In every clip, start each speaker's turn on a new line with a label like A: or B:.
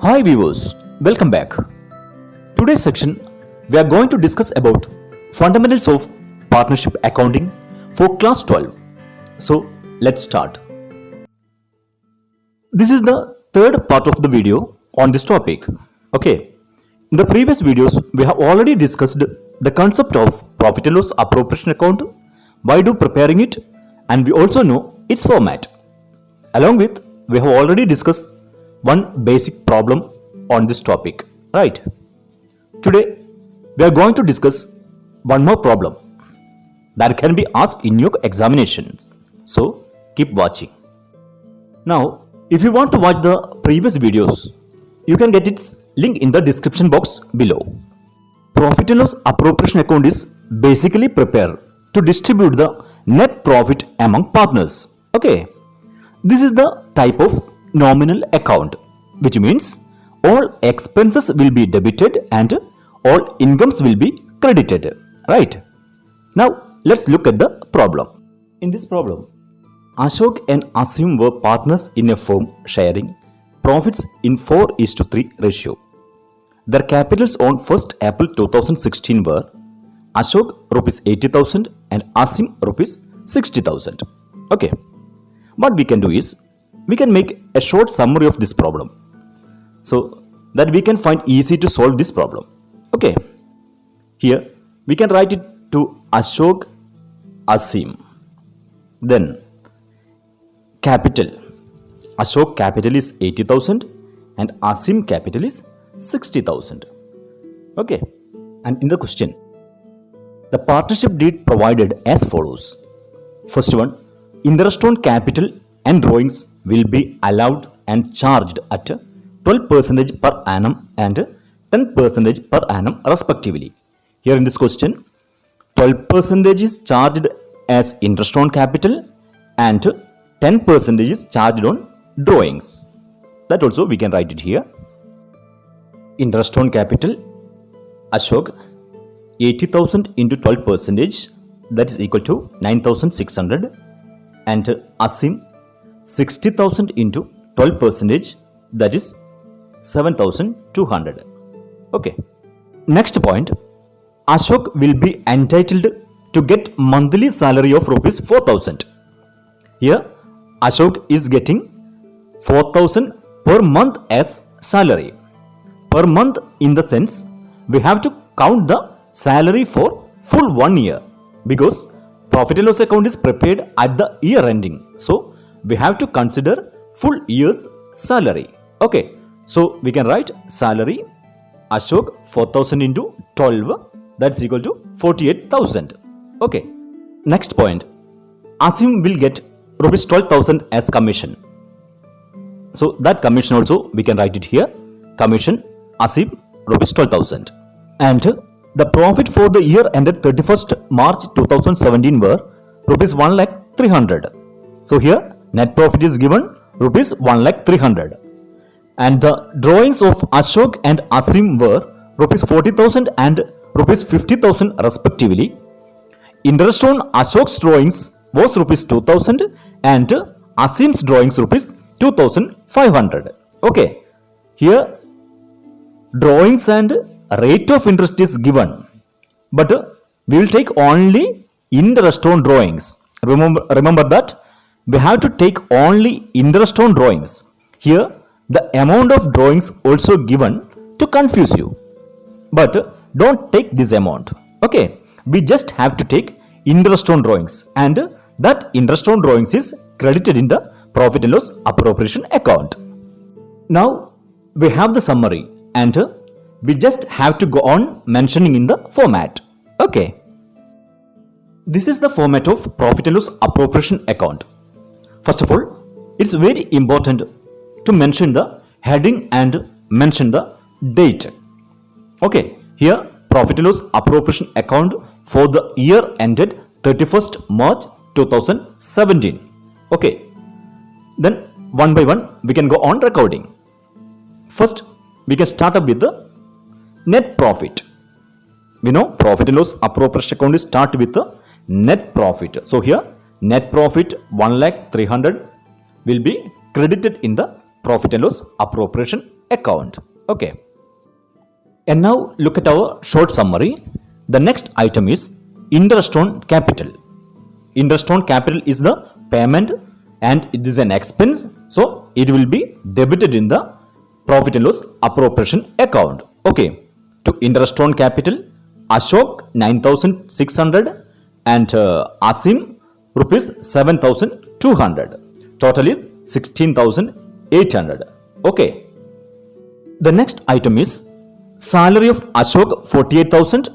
A: Hi viewers, welcome back. Today's section we are going to discuss about fundamentals of partnership accounting for class 12. So let's start. This is the third part of the video on this topic. Okay. In the previous videos we have already discussed the concept of profit and loss appropriation account, why do preparing it, and we also know its format. Along with we have already discussed one basic problem on this topic, right? Today we are going to discuss one more problem that can be asked in your examinations. So keep watching. Now, if you want to watch the previous videos, you can get its link in the description box below. Profit and loss appropriation account is basically prepared to distribute the net profit among partners. Okay. This is the type of nominal account, which means all expenses will be debited and all incomes will be credited, right? Now let's look at the problem. In this problem, Ashok and Asim were partners in a firm sharing profits in 4:3 ratio. Their capitals on 1st April 2016 were Ashok rupees 80,000 and Asim rupees 60,000. Okay. What we can do is, we can make a short summary of this problem so that we can find easy to solve this problem. Okay. Here we can write it to Ashok Asim. Then capital. Ashok capital is 80,000 and Asim capital is 60,000. Okay. And in the question, the partnership deed provided as follows. First one, interest on capital and drawings will be allowed and charged at 12% per annum and 10% per annum respectively. Here in this question, 12% is charged as interest on capital and 10% is charged on drawings. That also we can write it here. Interest on capital, Ashok 80,000 into 12%, that is equal to 9,600, and Asim 60,000 into 12%, that is 7,200. Okay. Next point, Ashok will be entitled to get monthly salary of rupees 4,000. Here Ashok is getting 4,000 per month as salary. Per month in the sense we have to count the salary for full 1 year because profit and loss account is prepared at the year ending. So we have to consider full year's salary. Okay. So we can write salary Ashok 4,000 into 12, that's equal to 48,000. Okay. Next point, Asim will get rupees 12,000 as commission. So that commission also we can write it here. Commission Asim rupees 12,000. And the profit for the year ended 31st March 2017 were rupees 1,300,000. So here net profit is given rupees 1,300,000. And the drawings of Ashok and Asim were rupees 40,000 and rupees 50,000 respectively. Interest on Ashok's drawings was rupees 2,000 and Asim's drawings rupees 2,500. Okay. Here drawings and rate of interest is given, but we will take only interest on drawings. Remember that we have to take only interest on drawings. Here the amount of drawings also given to confuse you, but don't take this amount. Okay, we just have to take interest on drawings, and that interest on drawings is credited in the profit and loss appropriation account. Now we have the summary and we just have to go on mentioning in the format. Okay. This is the format of profit and loss appropriation account. First of all, it's very important to mention the heading and mention the date. Okay. Here profit and loss appropriation account for the year ended 31st March 2017. Okay. Then one by one we can go on recording. First, we can start up with the net profit. We know profit and loss appropriation account is start with the net profit. So here net profit 1,300,000 will be credited in the profit and loss appropriation account. Okay. And now look at our short summary. The next item is interest on capital. Interest on capital is the payment and it is an expense. So it will be debited in the profit and loss appropriation account. Okay. To interest on capital, Ashok 9,600 and Asim rupees 7,200. Total is 16,800. Okay. The next item is salary of Ashok 48,000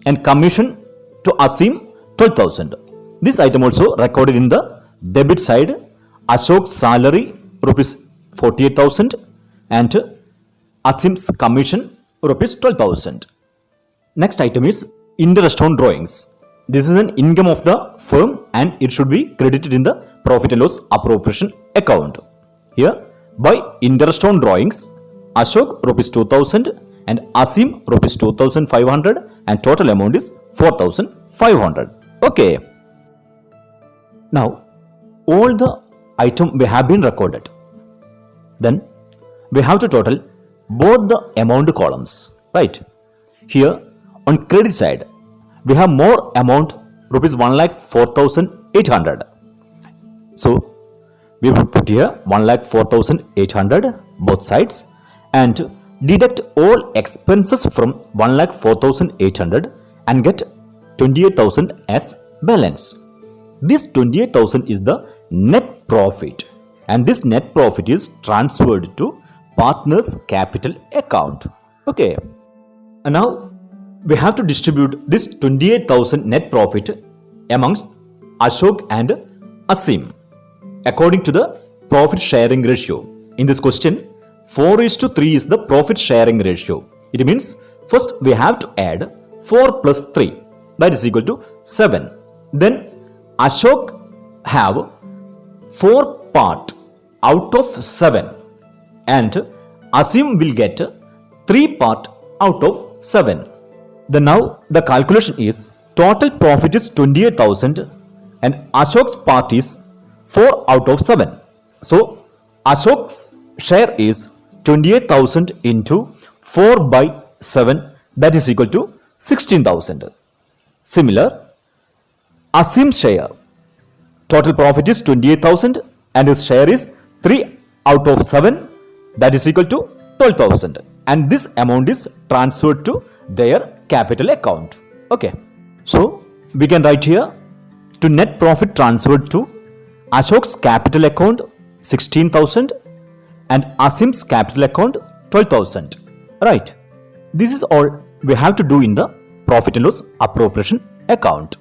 A: and commission to Asim 12,000. This item also recorded in the debit side. Ashok's salary rupees 48,000 and Asim's commission rupees 12,000. Next item is interest on drawings. This is an income of the firm and it should be credited in the profit and loss appropriation account. Here, by interest on drawings, Ashok rupees 2,000 and Asim rupees 2,500 and total amount is 4,500. Okay. Now, all the item we have been recorded. Then, we have to total both the amount columns, right? Here, on credit side, we have more amount, rupees 1,04,800. So, we will put here 1,04,800 both sides and deduct all expenses from 1,04,800 and get 28,000 as balance. This 28,000 is the net profit and this net profit is transferred to partner's capital account. Okay. And now we have to distribute this 28,000 net profit amongst Ashok and Asim according to the profit sharing ratio. In this question, 4:3 is the profit sharing ratio. It means first we have to add 4 plus 3, that is equal to 7. Then Ashok have 4 part out of 7 and Asim will get 3 part out of 7. Then now the calculation is total profit is 28,000 and Ashok's part is 4 out of 7. So Ashok's share is 28,000 into 4 by 7, that is equal to 16,000. Similar, Asim's share, total profit is 28,000 and his share is 3 out of 7, that is equal to 12,000. And this amount is transferred to their capital account. Okay. So, we can write here to net profit transferred to Ashok's capital account 16,000 and Asim's capital account 12,000. Right. This is all we have to do in the profit and loss appropriation account.